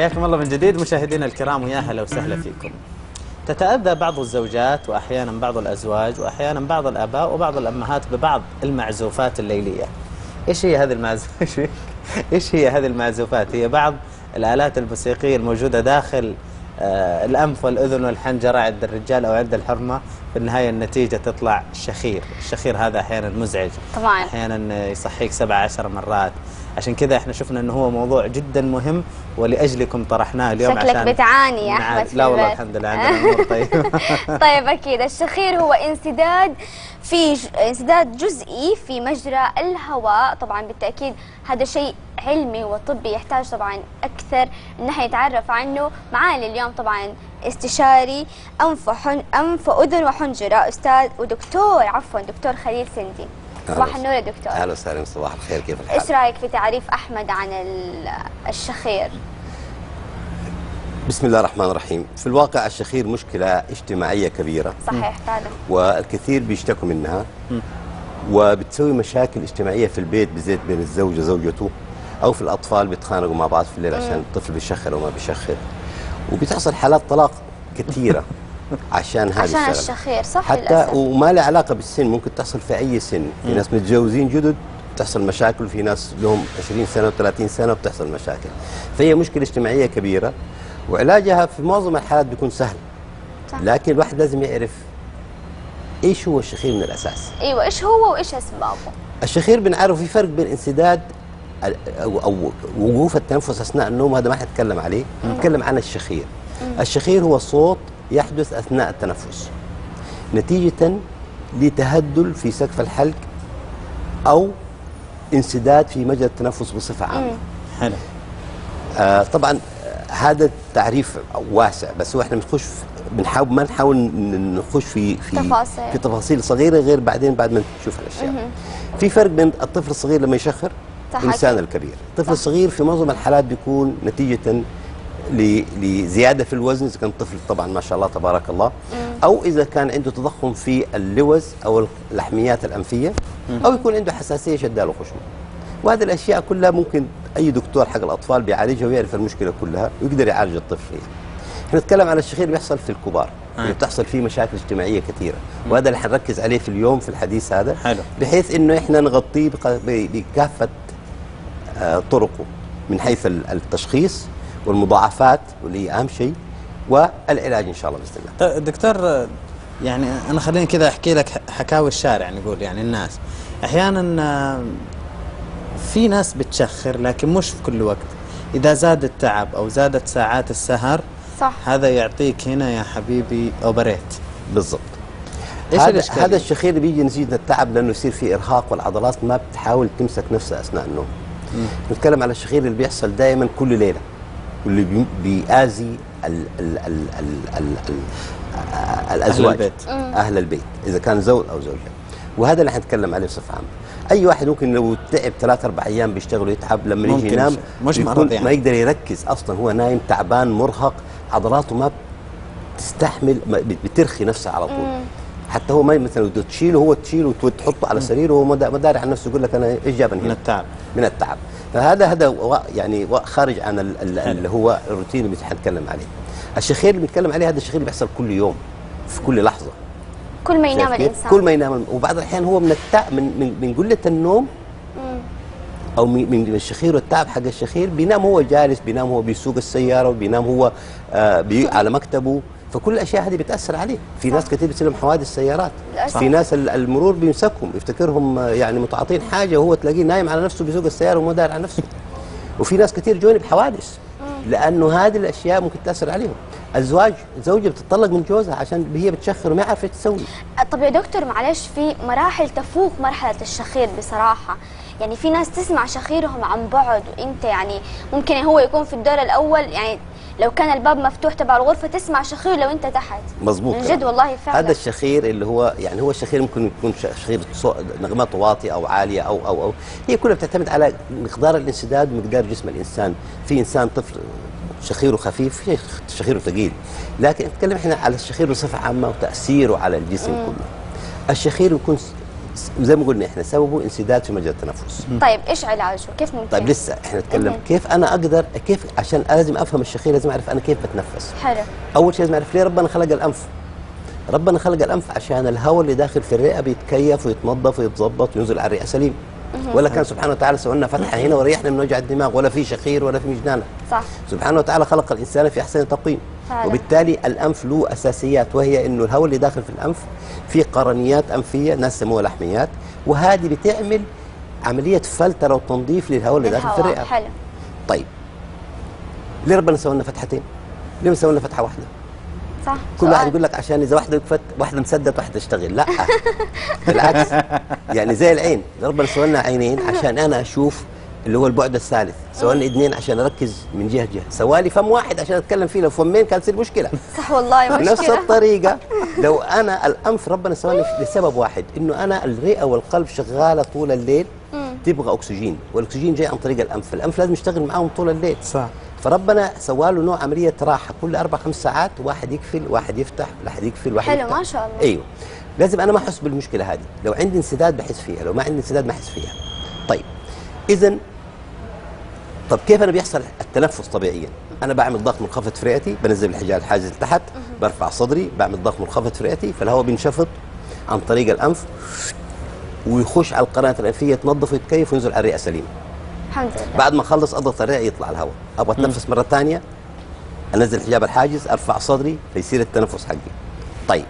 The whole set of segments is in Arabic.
حياكم الله من جديد مشاهدينا الكرام، ويا هلا وسهلا فيكم. تتأذى بعض الزوجات وأحيانا بعض الأزواج وأحيانا بعض الآباء وبعض الأمهات ببعض المعزوفات الليلية. إيش هي هذه المعزوفات؟ هي بعض الآلات الموسيقية الموجودة داخل الأنف والأذن والحنجرة عند الرجال أو عند الحرمة. في النهاية النتيجة تطلع شخير. الشخير هذا أحيانا مزعج، طبعا أحيانا يصحيك 17 مرات. عشان كذا احنا شفنا انه هو موضوع جدا مهم ولاجلكم طرحناه اليوم. شكلك عشان بتعاني يا احمد في لا والله البيت. الحمد لله عندنا امور طيبه. طيب اكيد الشخير هو انسداد جزئي في مجرى الهواء. طبعا بالتاكيد هذا شيء علمي وطبي يحتاج طبعا اكثر ان احنا نتعرف عنه. معانا اليوم طبعا استشاري انف واذن وحنجره، استاذ ودكتور دكتور خليل سندي. صباح النور يا دكتور. اهلا وسهلا، صباح الخير، كيف الحال؟ ايش رايك في تعريف احمد عن الشخير؟ بسم الله الرحمن الرحيم. في الواقع الشخير مشكله اجتماعيه كبيره، صحيح فعلا، والكثير بيشتكوا منها وبتسوي مشاكل اجتماعيه في البيت، بالذات بين الزوج وزوجته، او في الاطفال بيتخانقوا مع بعض في الليل عشان الطفل بيشخر وما بيشخر، وبتحصل حالات طلاق كثيره عشان الشخير. صح، حتى للأسف. وما لها علاقه بالسن، ممكن تحصل في اي سن. في ناس متجوزين جدد بتحصل مشاكل، وفي ناس لهم 20 سنه و30 سنه وبتحصل مشاكل. فهي مشكله اجتماعيه كبيره، وعلاجها في معظم الحالات بيكون سهل. صح. لكن الواحد لازم يعرف ايش هو الشخير من الاساس. ايوه، ايش هو وايش اسبابه؟ الشخير بنعرف في فرق بين انسداد او وقوف التنفس اثناء النوم، هذا ما حنتكلم عليه، نتكلم عن الشخير. الشخير هو صوت يحدث اثناء التنفس نتيجه لتهدل في سقف الحلق او انسداد في مجرى التنفس بصفه عامه. حلو. طبعا هذا التعريف واسع، بس هو احنا بنحاول ما نحاول نخش في تفاصيل صغيره غير بعدين بعد ما نشوف الاشياء. في فرق بين الطفل الصغير لما يشخر والانسان الكبير. الطفل الصغير في معظم الحالات بيكون نتيجه لزياده في الوزن، اذا كان طفل طبعا ما شاء الله تبارك الله، او اذا كان عنده تضخم في اللوز او اللحميات الانفيه، او يكون عنده حساسيه شداله خشمه. وهذه الاشياء كلها ممكن اي دكتور حق الاطفال بيعالجها ويعرف المشكله كلها ويقدر يعالج الطفل فيها. احنا نتكلم على الشخير بيحصل في الكبار، اللي بتحصل فيه مشاكل اجتماعيه كثيره، وهذا اللي حنركز عليه في اليوم في الحديث هذا. حلو. بحيث انه احنا نغطيه بكافه طرقه، من حيث التشخيص والمضاعفات واللي اهم شيء، والعلاج ان شاء الله باذن الله. دكتور، يعني انا خليني كذا احكي لك حكاوي الشارع، نقول يعني الناس احيانا في ناس بتشخر لكن مش في كل وقت. اذا زاد التعب او زادت ساعات السهر، صح، هذا يعطيك هنا يا حبيبي اوبريت. بالضبط. هذا الشخير بيجي نتيجه التعب، لانه يصير في ارهاق والعضلات ما بتحاول تمسك نفسها اثناء النوم. نتكلم على الشخير اللي بيحصل دائما كل ليله، واللي بيأذي الازواج، اهل البيت، اذا كان زوج او زوجه. وهذا اللي حنتكلم عليه بصفه عامه. اي واحد ممكن لو تعب 3-4 ايام بيشتغل ويتعب، لما يجي ينام يعني ما يقدر يركز اصلا، هو نايم تعبان مرهق، عضلاته ما بتستحمل، بترخي نفسها على طول. حتى هو ما مثلا تشيله وتحطه على سريره وهو ما داري عن نفسه، يقول لك انا ايش جابني هنا؟ من التعب. فهذا يعني خارج عن اللي هو الروتين اللي حنتكلم عليه. الشخير اللي بنتكلم عليه هذا الشخير اللي بيحصل كل يوم في كل لحظه، كل ما ينام الانسان، كل ما ينام. وبعض الاحيان هو من قله النوم او من الشخير والتعب حق الشخير، بينام هو جالس، بينام هو بيسوق السياره، وبينام هو على مكتبه. فكل الاشياء هذه بتاثر عليه. في ناس كثير بتصير لهم حوادث سيارات، في ناس المرور بيمسكهم يفتكرهم يعني متعاطين حاجه، وهو تلاقيه نايم على نفسه بيسوق السياره وما داير على نفسه. وفي ناس كثير جوني بحوادث لانه هذه الاشياء ممكن تاثر عليهم. زوجة بتطلق من جوزها عشان هي بتشخر وما عارفه تسوي. طب يا دكتور معلش، في مراحل تفوق مرحله الشخير بصراحه. يعني في ناس تسمع شخيرهم عن بعد، وانت يعني ممكن هو يكون في الدور الاول، يعني لو كان الباب مفتوح تبع الغرفه تسمع شخير لو انت تحت. مظبوط، من جد والله فعلا. هذا الشخير اللي هو يعني هو الشخير ممكن يكون شخير نغمات واطيه او عاليه او هي كلها بتعتمد على مقدار الانسداد ومقدار جسم الانسان. في انسان طفل شخيره خفيف، في شخيره ثقيل، لكن نتكلم احنا على الشخير بصفه عامه وتاثيره على الجسم كله. الشخير يكون زي ما قلنا احنا سببه انسداد في مجرى التنفس. طيب ايش علاجه؟ كيف ممكن؟ طيب لسه احنا نتكلم كيف انا اقدر، كيف عشان لازم افهم الشخير، لازم اعرف انا كيف بتنفس. حلو. اول شيء لازم اعرف ليه ربنا خلق الانف. ربنا خلق الانف عشان الهواء اللي داخل في الرئه بيتكيف ويتنظف ويتظبط وينزل على الرئه سليم. ولا كان سبحانه وتعالى سوى لنا فتحه هنا وريحنا من وجع الدماغ، ولا في شخير ولا في مجنانه. صح. سبحانه وتعالى خلق الانسان في احسن تقويم. وبالتالي الانف له اساسيات، وهي انه الهواء اللي داخل في الانف في قرنيات انفيه، ناس يسموها لحميات، وهذه بتعمل عمليه فلتره وتنظيف للهواء اللي داخل في الرئه. حلو. طيب ليه ربنا سوى لنا فتحتين؟ ليه ما سوى لنا فتحه واحده؟ صح. كل واحد يقول لك عشان اذا واحده وقفت واحده مسدت واحده تشتغل، لا بالعكس. يعني زي العين، ربنا سوى لنا عينين عشان انا اشوف اللي هو البعد الثالث، سوى لنا اثنين عشان اركز من جهه جهه، سوى لي فم واحد عشان اتكلم فيه، لو فمين كانت تصير مشكله. صح والله مشكله. نفس الطريقه لو انا الانف ربنا سوى لي لسبب واحد، انه انا الرئه والقلب شغاله طول الليل تبغى اكسجين، والاكسجين جاي عن طريق الانف، الانف لازم يشتغل معاهم طول الليل. صح. فربنا سوى له نوع عمليه راحه، كل 4-5 ساعات واحد يقفل واحد يفتح، واحد يقفل واحد حلو يفتح. ما شاء الله. ايوه، لازم انا ما احس بالمشكله هذه، لو عندي انسداد بحس فيها، لو ما عندي انسداد ما احس فيها. طيب اذا طب كيف انا بيحصل التنفس طبيعيا؟ انا بعمل ضغط منخفض في رئتي، بنزل الحاجز لتحت، برفع صدري، بعمل ضغط منخفض في رئتي، فالهواء بينشفط عن طريق الانف ويخش على القناه الانفيه، يتنظف ويتكيف وينزل على الرئه سليم. الحمد لله. بعد ما اخلص اضغط الرئه يطلع الهواء، ابغى اتنفس مره ثانيه، انزل حجاب الحاجز، ارفع صدري، فيصير التنفس حقي. طيب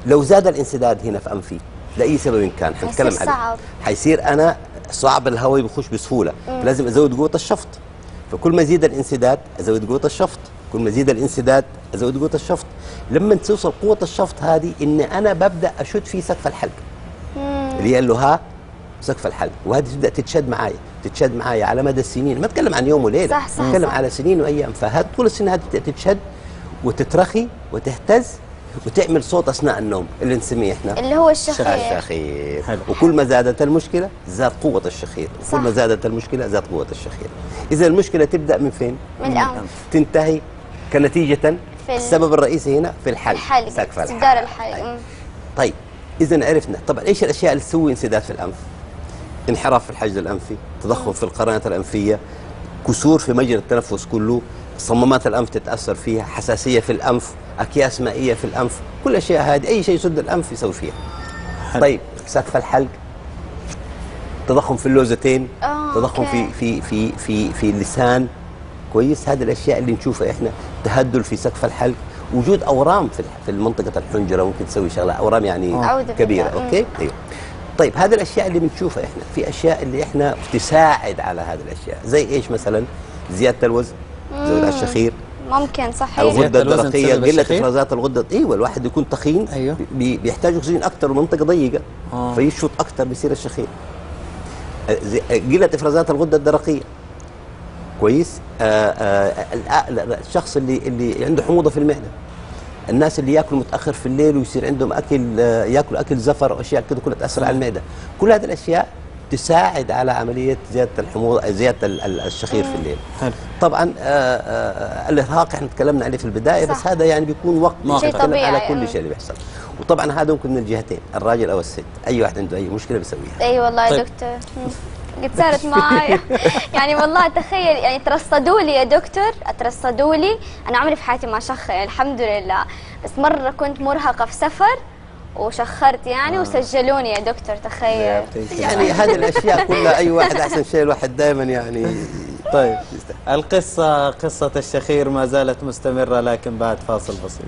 لو زاد الانسداد هنا في انفي لاي سبب إن كان، حنتكلم عليه، صعب. حيصير انا صعب الهواء بيخش بسهوله، فلازم ازود قوه الشفط. فكل ما يزيد الانسداد ازود قوه الشفط، كل ما يزيد الانسداد ازود قوه الشفط، لما توصل قوه الشفط هذه ان انا ببدا اشد في سقف الحلق اللي هي اللهاء، سقف الحلق، وهذه تبدا تتشد معايا على مدى السنين، ما اتكلم عن يوم وليله، صح صح، اتكلم على سنين وايام. فهذا طول السنه هذه تتشد وتترخي وتهتز وتعمل صوت اثناء النوم اللي نسميه احنا اللي هو الشخير. الشخير. وكل ما زادت المشكله زاد قوه الشخير، وكل ما زادت المشكله زاد قوه الشخير. اذا المشكله تبدا من فين؟ من الانف، تنتهي كنتيجه السبب الرئيسي هنا في الحلق، سقف الحلق. طيب اذا عرفنا طبعا ايش الاشياء اللي تسوي انسداد في الانف؟ انحراف في الحجز الانفي، تضخم في القرنات الانفيه، كسور في مجرى التنفس كله، صمامات الانف تتاثر فيها، حساسيه في الانف، اكياس مائيه في الانف، كل الاشياء هذه اي شيء يسد الانف يسوي فيها. طيب سقف الحلق، تضخم في اللوزتين، تضخم في اللسان، كويس. هذه الاشياء اللي نشوفها احنا، تهدل في سقف الحلق، وجود اورام في منطقه الحنجره، ممكن تسوي شغله اورام يعني كبيره. اوكي ايوه. طيب هذه الاشياء اللي بنشوفها احنا، في اشياء اللي احنا تساعد على هذه الاشياء، زي ايش مثلا؟ زياده الوزن، زود الشخير، ممكن صحيح، الغده الدرقيه، قله افرازات الغده. ايوه الواحد يكون تخين، أيوه. بيحتاج اكسجين اكثر ومنطقه ضيقه، فيشفط اكثر بيصير الشخير. قله افرازات الغده الدرقيه، كويس. الشخص اللي عنده حموضه في المعده، الناس اللي ياكلوا متاخر في الليل ويصير عندهم اكل، ياكلوا اكل زفر واشياء كده كلها تاثر على المعده، كل هذه الاشياء تساعد على عمليه زياده الحموضه، زياده الشخير في الليل. طبعا الارهاق احنا تكلمنا عليه في البدايه، بس هذا يعني بيكون وقت طبيعي على كل شيء اللي بيحصل. وطبعا هذا ممكن من الجهتين، الراجل او الست، اي واحد عنده اي مشكله بيسويها. اي والله يا دكتور قد صارت معايا يعني والله تخيل، يعني ترصدوا لي يا دكتور، ترصدوا لي، انا عمري في حياتي ما شخر يعني الحمد لله، بس مره كنت مرهقه في سفر وشخرت يعني وسجلوني يا دكتور، تخيل. يعني هذه الاشياء كلها اي واحد احسن شيء الواحد دائما يعني. طيب قصة الشخير ما زالت مستمرة، لكن بعد فاصل بسيط.